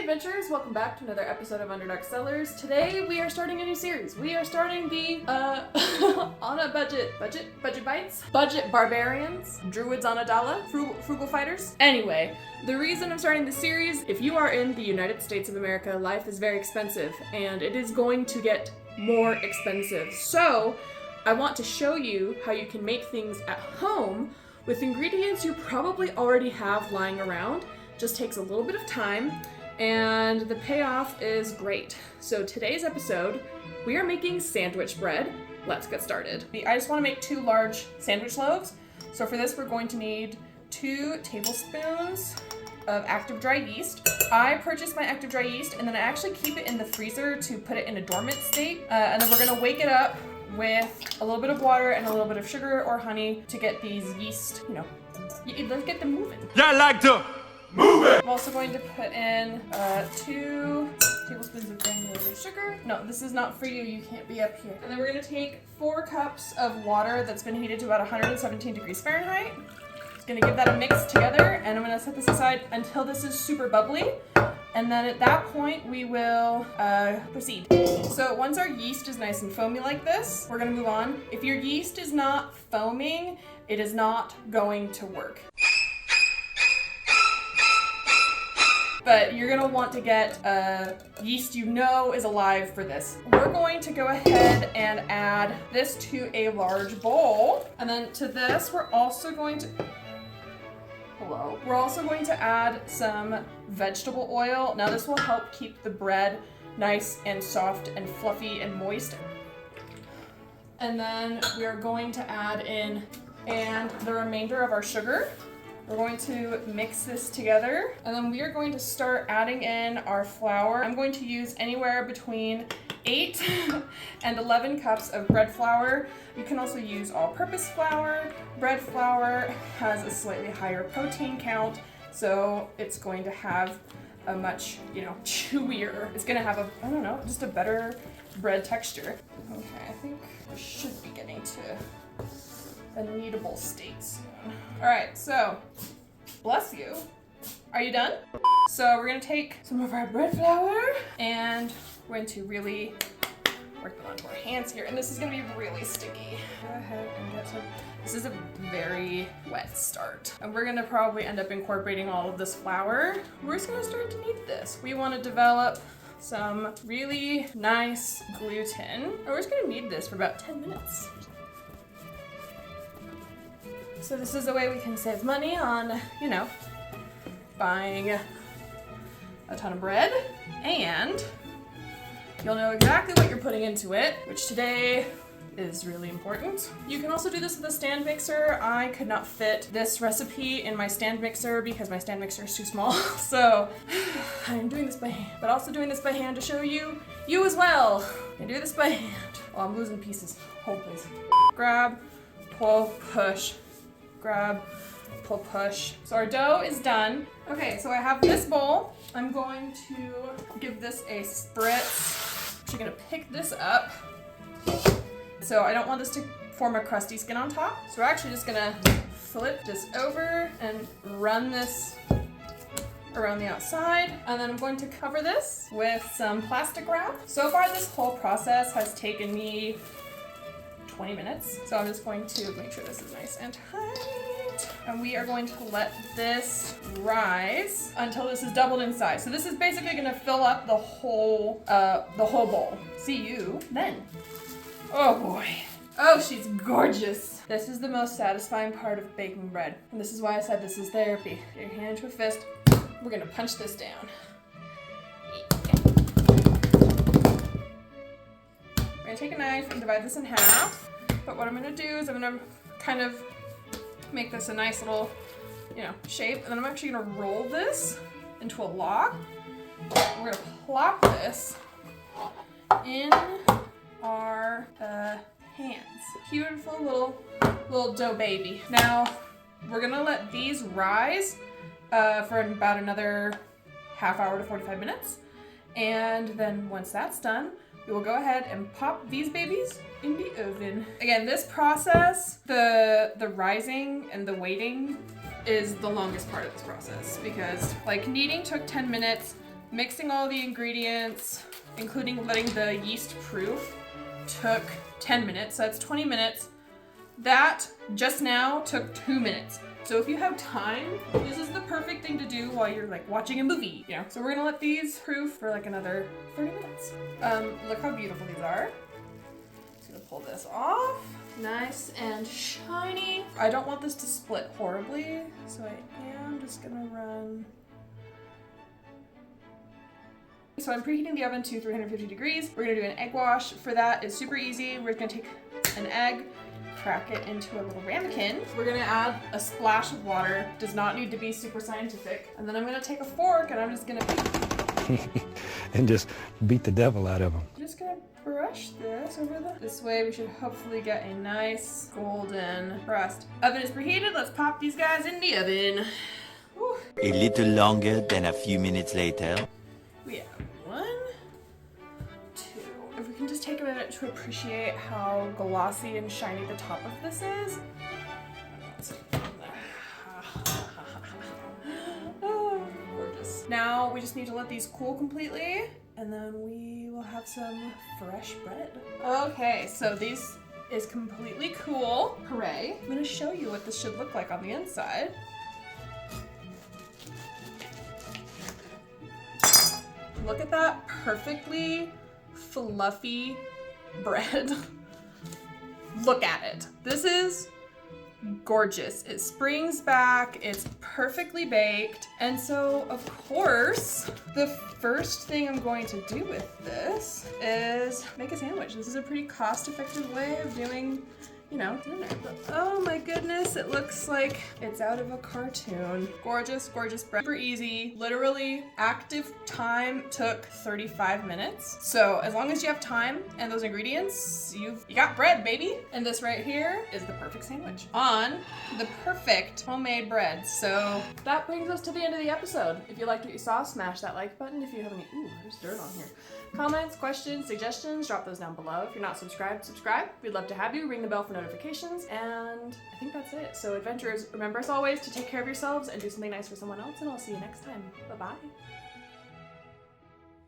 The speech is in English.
adventurers, welcome back to another episode of Underdark Cellars. Today we are starting a new series. We are starting the on a budget bites, budget barbarians, druids on a dollar, frugal fighters. Anyway, the reason I'm starting this series, if you are in the United States of America, life is very expensive and it is going to get more expensive. So I want to show you how you can make things at home with ingredients you probably already have lying around. Just takes a little bit of time, and the payoff is great. So today's episode, we are making sandwich bread. Let's get started. I just want to make 2 large sandwich loaves. So for this, we're going to need 2 tablespoons of active dry yeast. I purchased my active dry yeast, and then I actually keep it in the freezer to put it in a dormant state. And then we're gonna wake it up with a little bit of water and a little bit of sugar or honey to get these yeast, let's get them moving. Yeah, I like to move it! I'm also going to put in 2 tablespoons of granulated sugar. No, this is not for you. You can't be up here. And then we're going to take 4 cups of water that's been heated to about 117 degrees Fahrenheit. Just going to give that a mix together, and I'm going to set this aside until this is super bubbly. And then at that point, we will proceed. So once our yeast is nice and foamy like this, we're going to move on. If your yeast is not foaming, it is not going to work. But you're gonna want to get yeast you know is alive for this. We're going to go ahead and add this to a large bowl. And then to this, we're also going to add some vegetable oil. Now this will help keep the bread nice and soft and fluffy and moist. And then we are going to add in the remainder of our sugar. We're going to mix this together, and then we are going to start adding in our flour. I'm going to use anywhere between 8 and 11 cups of bread flour. You can also use all-purpose flour. Bread flour has a slightly higher protein count, so it's going to have a much, chewier. It's going to have just a better bread texture. Okay, I think we should be getting to a kneadable state soon. All right, so bless you. Are you done? So we're gonna take some of our bread flour and we're going to really work them onto our hands here. And this is gonna be really sticky. Go ahead and get some. This is a very wet start. And we're gonna probably end up incorporating all of this flour. We're just gonna start to knead this. We wanna develop some really nice gluten. And we're just gonna knead this for about 10 minutes. So this is a way we can save money on, buying a ton of bread, and you'll know exactly what you're putting into it, which today is really important. You can also do this with a stand mixer. I could not fit this recipe in my stand mixer because my stand mixer is too small. So I'm doing this by hand, but also doing this by hand to show you as well. I do this by hand. Oh, I'm losing pieces. Hold please. Grab, pull, push. Grab, pull, push. So our dough is done. Okay, so I have this bowl. I'm going to give this a spritz. I'm actually gonna pick this up. So I don't want this to form a crusty skin on top. So we're actually just gonna flip this over and run this around the outside. And then I'm going to cover this with some plastic wrap. So far this whole process has taken me 20 minutes. So I'm just going to make sure this is nice and tight. And we are going to let this rise until this is doubled in size. So this is basically gonna fill up the whole bowl. See you then. Oh boy. Oh, she's gorgeous. This is the most satisfying part of baking bread. And this is why I said this is therapy. Get your hand into a fist. We're gonna punch this down. We're gonna take a knife and divide this in half. But what I'm gonna do is I'm gonna kind of make this a nice little, shape. And then I'm actually gonna roll this into a log. We're gonna plop this in our hands. Beautiful little dough baby. Now, we're gonna let these rise for about another half hour to 45 minutes. And then once that's done, we will go ahead and pop these babies in the oven. Again, this process, the rising and the waiting is the longest part of this process because kneading took 10 minutes, Mixing all the ingredients, including letting the yeast proof, took 10 minutes. So that's 20 minutes. That just now took 2 minutes. So if you have time, this is the perfect thing to do while you're like watching a movie, you know? So we're gonna let these proof for like another 30 minutes. Look how beautiful these are. Just gonna pull this off. Nice and shiny. I don't want this to split horribly, so I am just gonna run. So I'm preheating the oven to 350 degrees. We're gonna do an egg wash. For that, it's super easy. We're gonna take an egg, crack it into a little ramekin. We're gonna add a splash of water. Does not need to be super scientific. And then I'm gonna take a fork and I'm just gonna and just beat the devil out of them. I'm just gonna brush this over this way we should hopefully get a nice golden crust. Oven is preheated. Let's pop these guys in the oven. Whew. A little longer than a few minutes later. We have 1, 2. If we can just take a minute to appreciate how glossy and shiny the top of this is. Oh, gorgeous. Now we just need to let these cool completely, and then we will have some fresh bread. Okay, so these is completely cool. Hooray. I'm gonna show you what this should look like on the inside. Look at that perfectly fluffy bread. Look at it. This is gorgeous. It springs back, it's perfectly baked. And so, of course, the first thing I'm going to do with this is make a sandwich. This is a pretty cost-effective way of doing, you know, dinner. But, oh my goodness, it looks like it's out of a cartoon. Gorgeous, gorgeous bread. Super easy. Literally, active time took 35 minutes. So as long as you have time and those ingredients, you got bread, baby. And this right here is the perfect sandwich on the perfect homemade bread. So that brings us to the end of the episode. If you liked what you saw, smash that like button. If you have any, ooh, there's dirt on here. Comments, questions, suggestions, drop those down below. If you're not subscribed, subscribe. We'd love to have you. Ring the bell for notifications. And I think that's it. So adventurers, remember as always to take care of yourselves and do something nice for someone else, and I'll see you next time. Bye-bye.